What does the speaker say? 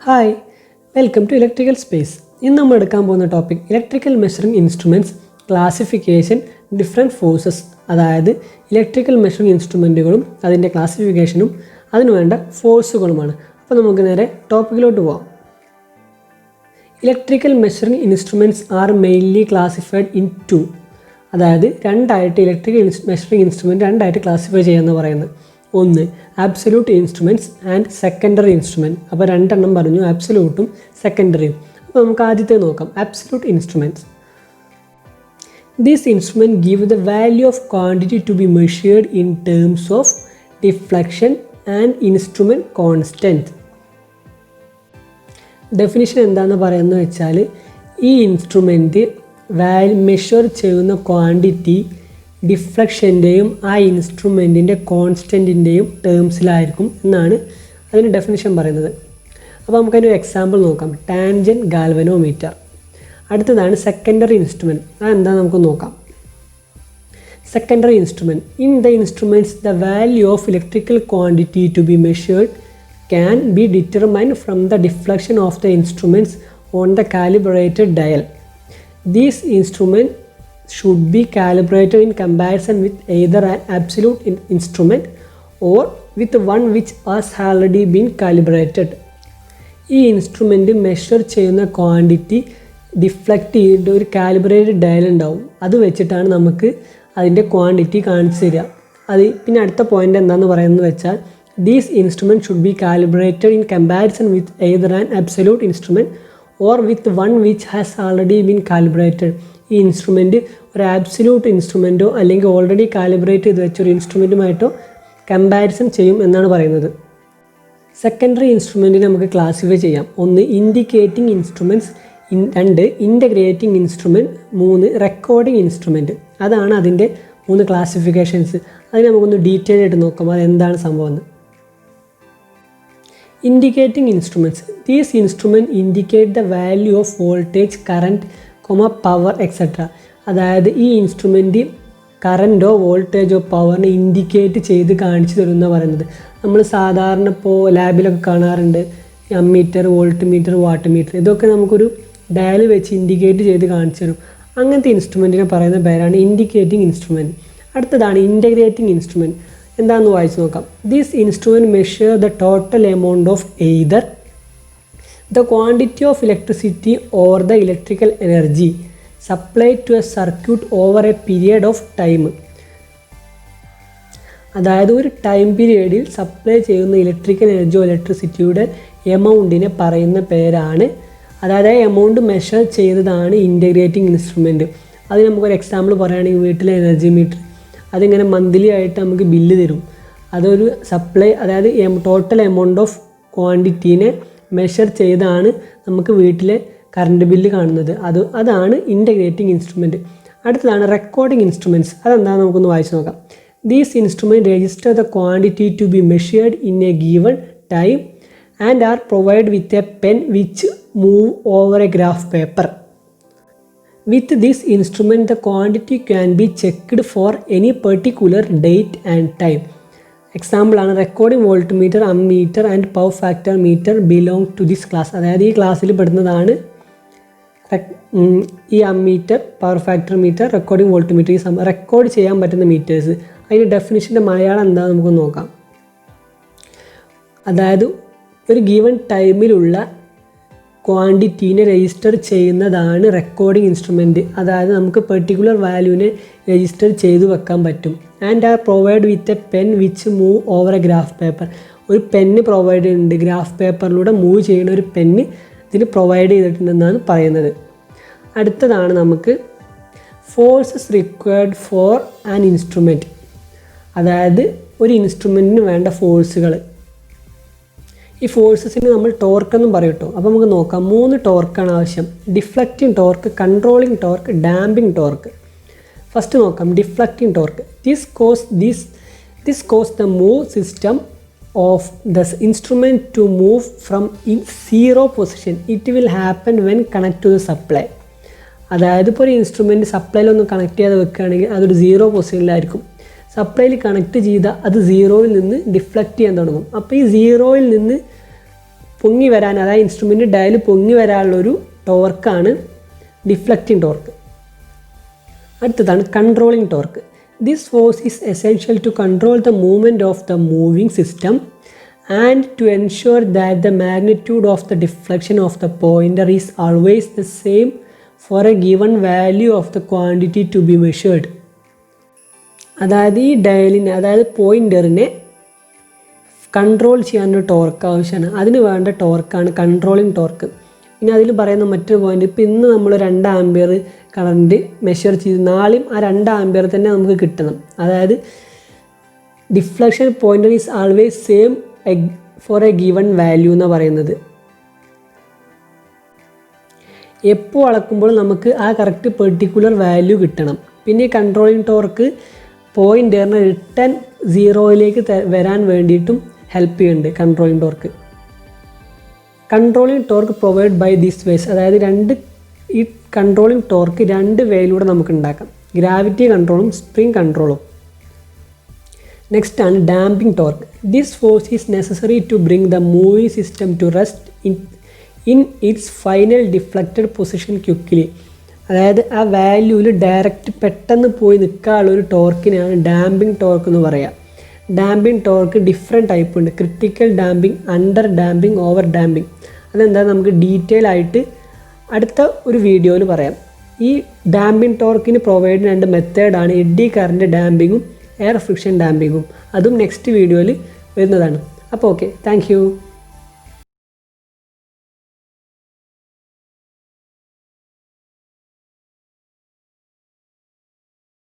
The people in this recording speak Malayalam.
Hi, welcome to electrical space. ഇന്ന് നമ്മൾ എടുക്കാൻ പോകുന്ന topic electrical measuring instruments, classification, different forces. അതായത് ഇലക്ട്രിക്കൽ മെഷറിംഗ് ഇൻസ്ട്രുമെൻറ്റുകളും അതിൻ്റെ ക്ലാസിഫിക്കേഷനും അതിനുവേണ്ട ഫോഴ്സുകളുമാണ്. അപ്പോൾ നമുക്ക് നേരെ ടോപ്പിക്കിലോട്ട് പോകാം. Electrical measuring instruments are mainly classified in two. അതായത് രണ്ടായിട്ട് ഇലക്ട്രിക്കൽ മെഷറിംഗ് ഇൻസ്ട്രുമെൻറ്റ് രണ്ടായിട്ട് ക്ലാസിഫൈ ചെയ്യാമെന്ന് പറയുന്നത്. ഒന്ന് absolute instruments and secondary instrument. അപ്പോൾ രണ്ടെണ്ണം പറഞ്ഞു, ആബ്സല്യൂട്ടും സെക്കൻഡറിയും. അപ്പോൾ നമുക്ക് ആദ്യത്തെ നോക്കാം, absolute instruments. These instrument give the value of quantity to be measured in terms of deflection and instrument constant. Definition എന്താണെന്ന് പറയുന്നത് വെച്ചാൽ, ഈ ഇൻസ്ട്രുമെൻറ്റ് മെഷർ ചെയ്യുന്ന ക്വാണ്ടിറ്റി ഡിഫ്ലക്ഷൻ്റെയും ആ ഇൻസ്ട്രുമെൻറ്റിൻ്റെ കോൺസ്റ്റൻറ്റിൻ്റെയും ടേംസിലായിരിക്കും എന്നാണ് അതിന് ഡെഫിനിഷൻ പറയുന്നത്. അപ്പോൾ നമുക്കതിനൊരു എക്സാമ്പിൾ നോക്കാം, ടാൻജൻറ്റ് ഗാൽവനോമീറ്റർ. അടുത്തതാണ് സെക്കൻഡറി ഇൻസ്ട്രുമെൻറ്റ്. അതെന്താ നമുക്ക് നോക്കാം. Secondary instrument, in the instruments the value of electrical quantity to be measured can be determined from the deflection of the instruments on the calibrated dial. These instruments should be calibrated in comparison with either an absolute instrument or with one which has already been calibrated. ഈ ഇൻസ്ട്രുമെൻറ്റ് മെഷർ ചെയ്യുന്ന ക്വാണ്ടിറ്റി ഡിഫ്ലക്റ്റ് ചെയ്തിട്ട് ഒരു കാലിബ്രേറ്റഡ് ഡയൽ ഉണ്ടാവും. അത് വെച്ചിട്ടാണ് നമുക്ക് അതിൻ്റെ ക്വാണ്ടിറ്റി കാണിച്ചു തരിക. അത് പിന്നെ അടുത്ത പോയിൻ്റ് എന്താണെന്ന് പറയുന്നത് വെച്ചാൽ, these instruments should be calibrated in comparison with either an absolute instrument or with one which has already been calibrated. ഈ ഇൻസ്ട്രുമെൻറ്റ് ഒരു ആബ്സല്യൂട്ട് ഇൻസ്ട്രുമെൻറ്റോ അല്ലെങ്കിൽ ഓൾറെഡി കാലിബ്രേറ്റ് ചെയ്ത് വെച്ചൊരു ഇൻസ്ട്രുമെൻറ്റുമായിട്ടോ കമ്പാരിസൺ ചെയ്യും എന്നാണ് പറയുന്നത്. സെക്കൻഡറി ഇൻസ്ട്രുമെൻറ്റിനെ നമുക്ക് ക്ലാസിഫൈ ചെയ്യാം. ഒന്ന് ഇൻഡിക്കേറ്റിംഗ് ഇൻസ്ട്രുമെൻറ്റ്സ്, രണ്ട് ഇൻ്റഗ്രേറ്റിംഗ് ഇൻസ്ട്രുമെൻറ്റ്, മൂന്ന് റെക്കോർഡിംഗ് ഇൻസ്ട്രുമെൻറ്റ്. അതാണ് അതിൻ്റെ 3 ക്ലാസിഫിക്കേഷൻസ്. അതിന് നമുക്കൊന്ന് ഡീറ്റെയിൽ ആയിട്ട് നോക്കാം അതെന്താണ് സംഭവം എന്ന്. Indicating instruments. These instruments indicate the value of voltage, current, power, etc. അതായത് ഈ ഇൻസ്ട്രുമെൻറ്റ് കറൻറ്റോ വോൾട്ടേജോ പവറിനെ ഇൻഡിക്കേറ്റ് ചെയ്ത് കാണിച്ചു തരുമെന്ന് പറയുന്നത്. നമ്മൾ സാധാരണ ഇപ്പോൾ ലാബിലൊക്കെ കാണാറുണ്ട്, ammeter, volt meter, watt meter. ഇതൊക്കെ നമുക്കൊരു ഡയൽ വെച്ച് ഇൻഡിക്കേറ്റ് ചെയ്ത് കാണിച്ചു തരും. അങ്ങനത്തെ ഇൻസ്ട്രുമെൻറ്റിനെ പറയുന്ന പേരാണ് ഇൻഡിക്കേറ്റിംഗ് ഇൻസ്ട്രുമെൻറ്റ്. അടുത്തതാണ് ഇൻ്റഗ്രേറ്റിംഗ് ഇൻസ്ട്രുമെൻറ്റ്. എന്താണെന്ന് വായിച്ച് നോക്കാം. This instrument measure the total amount of either the quantity of electricity or the electrical energy supply to a circuit over a period of time. അതായത് ഒരു ടൈം പീരിയഡിൽ സപ്ലൈ ചെയ്യുന്ന ഇലക്ട്രിക്കൽ എനർജിയോ ഇലക്ട്രിസിറ്റിയുടെ എമൗണ്ടിനെ പറയുന്ന പേരാണ്, അതായത് ആ എമൗണ്ട് മെഷർ ചെയ്തതാണ് ഇൻ്റഗ്രേറ്റിംഗ് ഇൻസ്ട്രുമെൻറ്റ്. അത് നമുക്കൊരു എക്സാമ്പിൾ പറയുകയാണെങ്കിൽ വീട്ടിലെ എനർജി മീറ്റർ, അതിങ്ങനെ മന്ത്ലി ആയിട്ട് നമുക്ക് ബില്ല് തരും. അതൊരു സപ്ലൈ, അതായത് ടോട്ടൽ എമൗണ്ട് ഓഫ് ക്വാണ്ടിറ്റീനെ മെഷർ ചെയ്താണ് നമുക്ക് വീട്ടിലെ കറണ്ട് ബില്ല് കാണുന്നത്. അതാണ് ഇൻ്റഗ്രേറ്റിംഗ് ഇൻസ്ട്രുമെൻറ്റ്. അടുത്തതാണ് റെക്കോർഡിംഗ് ഇൻസ്ട്രുമെൻറ്റ്സ്. അതെന്താണെന്ന് നമുക്കൊന്ന് വായിച്ച് നോക്കാം. These instrument register the quantity to be measured in a given time and are provide with a pen which move over a graph paper. With this instrument, the quantity can be checked for any particular date and time. Example ആണ് recording voltmeter, ammeter and power factor meter belong to this class. അതായത് ഈ ക്ലാസ്സിൽ പെടുന്നതാണ് ഈ ammeter, power factor meter, recording voltmeter. ഈ റെക്കോർഡ് ചെയ്യാൻ പറ്റുന്ന മീറ്റേഴ്സ്. അതിൻ്റെ ഡെഫിനിഷൻ്റെ മലയാളം എന്താണെന്ന് നമുക്ക് നോക്കാം. അതായത് ഒരു ഗീവൺ ടൈമിലുള്ള ക്വാണ്ടിറ്റീനെ രജിസ്റ്റർ ചെയ്യുന്നതാണ് റെക്കോർഡിംഗ് ഇൻസ്ട്രുമെൻറ്റ്. അതായത് നമുക്ക് പെർട്ടിക്കുലർ വാല്യൂവിനെ രജിസ്റ്റർ ചെയ്തു വെക്കാൻ പറ്റും. And are provide with a pen which move over a graph paper. ഒരു പെന്ന് പ്രൊവൈഡ് ചെയ്യുന്നുണ്ട്, ഗ്രാഫ് പേപ്പറിലൂടെ മൂവ് ചെയ്യുന്ന ഒരു പെന്ന് ഇതിന് പ്രൊവൈഡ് ചെയ്തിട്ടുണ്ടെന്നാണ് പറയുന്നത്. അടുത്തതാണ് നമുക്ക് forces required for an instrument. അതായത് ഒരു ഇൻസ്ട്രുമെൻറ്റിന് വേണ്ട ഫോഴ്സുകൾ. ഈ ഫോഴ്സസിന് നമ്മൾ ടോർക്കെന്നും പറയും കേട്ടോ. അപ്പോൾ നമുക്ക് നോക്കാം, 3 ടോർക്കാണ് ആവശ്യം. Deflecting torque, controlling torque, damping torque. First നോക്കാം deflecting torque. This cause the move system of the instrument to move from in zero position. It will happen when connect to the supply. അതായത് ഇപ്പോൾ ഒരു ഇൻസ്ട്രുമെൻറ്റ് സപ്ലൈയിലൊന്നും കണക്ട് ചെയ്യാതെ വെക്കുകയാണെങ്കിൽ അതൊരു 0 പൊസിഷനിലായിരിക്കും. സപ്ലൈയിൽ കണക്ട് ചെയ്താൽ അത് സീറോയിൽ നിന്ന് ഡിഫ്ലക്റ്റ് ചെയ്യാൻ തുടങ്ങും. അപ്പോൾ ഈ സീറോയിൽ നിന്ന് പൊങ്ങി വരാൻ, അതായത് ഇൻസ്ട്രുമെൻറ്റ് ഡയൽ പൊങ്ങി വരാനുള്ളൊരു ടോർക്കാണ് ഡിഫ്ലക്റ്റിംഗ് ടോർക്ക്. അടുത്തതാണ് controlling torque. This force is essential to control the movement of the moving system and to ensure that the magnitude of the deflection of the pointer is always the same for a given value of the quantity to be measured. അതായത് ഈ ഡയലിനെ, അതായത് പോയിൻ്ററിനെ കൺട്രോൾ ചെയ്യാനൊരു ടോർക്ക് ആവശ്യമാണ്. അതിന് വേണ്ട ടോർക്കാണ് കൺട്രോളിങ് ടോർക്ക്. പിന്നെ അതിൽ പറയുന്ന മറ്റൊരു പോയിൻ്റ്, ഇപ്പോൾ ഇന്ന് നമ്മൾ 2 ആംപിയർ കറണ്ട് മെഷർ ചെയ്ത് നാളെയും ആ 2 ആംപിയർ തന്നെ നമുക്ക് കിട്ടണം. അതായത് deflection pointer is always same for a given value എന്ന് പറയുന്നത്. എപ്പോൾ അളക്കുമ്പോൾ നമുക്ക് ആ കറക്റ്റ് പെർട്ടിക്കുലർ വാല്യൂ കിട്ടണം. പിന്നെ കൺട്രോളിംഗ് ടോർക്ക് പോയിൻ്ററിനെ റിട്ടേൺ സീറോയിലേക്ക് വരാൻ വേണ്ടിയിട്ടും ഹെൽപ്പ് ചെയ്യുന്നുണ്ട് controlling torque. Controlling torque provide by this ways, അതായത് ഈ കൺട്രോളിംഗ് ടോർക്ക് 2 വേയിലൂടെ നമുക്ക് ഉണ്ടാക്കാം. ഗ്രാവിറ്റി കൺട്രോളും സ്പ്രിംഗ് കൺട്രോളും. നെക്സ്റ്റ് ആണ് damping torque. This force is necessary to bring the moving system to rest in its final deflected position quickly. അതായത് ആ വാല്യൂവിൽ ഡയറക്റ്റ് പെട്ടെന്ന് പോയി നിൽക്കാനുള്ളൊരു ടോർക്കിനാണ് ഡാമ്പിംഗ് ടോർക്ക് എന്ന് പറയുക. ഡാമ്പിംഗ് ടോർക്ക് ഡിഫറെൻറ്റ് ടൈപ്പ് ഉണ്ട്. Critical damping, under damping, over damping. അതെന്താ നമുക്ക് ഡീറ്റെയിൽ ആയിട്ട് അടുത്ത ഒരു വീഡിയോയിൽ പറയാം. ഈ ഡാമ്പിംഗ് ടോർക്കിന് പ്രൊവൈഡ് ചെയ്യുന്ന 2 മെത്തേഡാണ് എഡ്ഡി കറൻറ്റ് ഡാമ്പിങ്ങും എയർ ഫ്രിക്ഷൻ ഡാമ്പിങ്ങും. അതും നെക്സ്റ്റ് വീഡിയോയിൽ വരുന്നതാണ്. അപ്പോൾ ഓക്കെ, താങ്ക് യു.